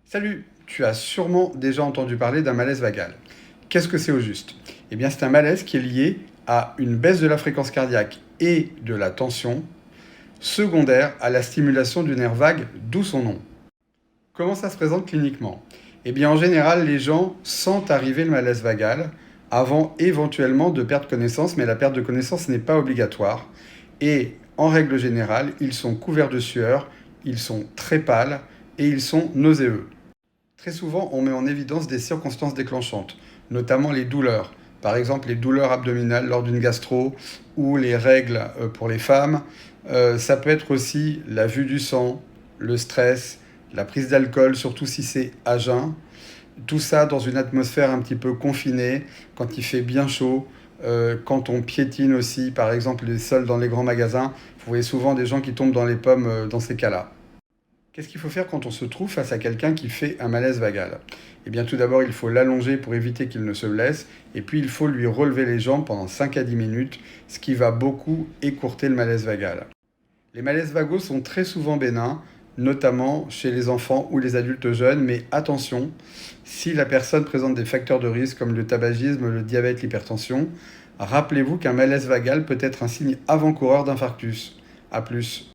Salut, tu as sûrement déjà entendu parler d'un malaise vagal. Qu'est-ce que c'est au juste? Eh bien, c'est un malaise qui est lié à une baisse de la fréquence cardiaque et de la tension, secondaire à la stimulation du nerf vague, d'où son nom. Comment ça se présente cliniquement? Eh bien, en général, les gens sentent arriver le malaise vagal avant éventuellement de perdre connaissance, mais la perte de connaissance n'est pas obligatoire. Et en règle générale, ils sont couverts de sueur, ils sont très pâles et ils sont nauséeux. Très souvent, on met en évidence des circonstances déclenchantes, notamment les douleurs. Par exemple, les douleurs abdominales lors d'une gastro ou les règles pour les femmes. Ça peut être aussi la vue du sang, le stress, la prise d'alcool, surtout si c'est à jeun. Tout ça dans une atmosphère un petit peu confinée, quand il fait bien chaud, quand on piétine aussi, par exemple les sols dans les grands magasins. Vous voyez souvent des gens qui tombent dans les pommes dans ces cas-là. Qu'est-ce qu'il faut faire quand on se trouve face à quelqu'un qui fait un malaise vagal? Eh bien, tout d'abord, il faut l'allonger pour éviter qu'il ne se blesse, et puis il faut lui relever les jambes pendant 5 à 10 minutes, ce qui va beaucoup écourter le malaise vagal. Les malaises vagaux sont très souvent bénins, notamment chez les enfants ou les adultes jeunes, mais attention, si la personne présente des facteurs de risque comme le tabagisme, le diabète, l'hypertension, rappelez-vous qu'un malaise vagal peut être un signe avant-coureur d'infarctus. A plus.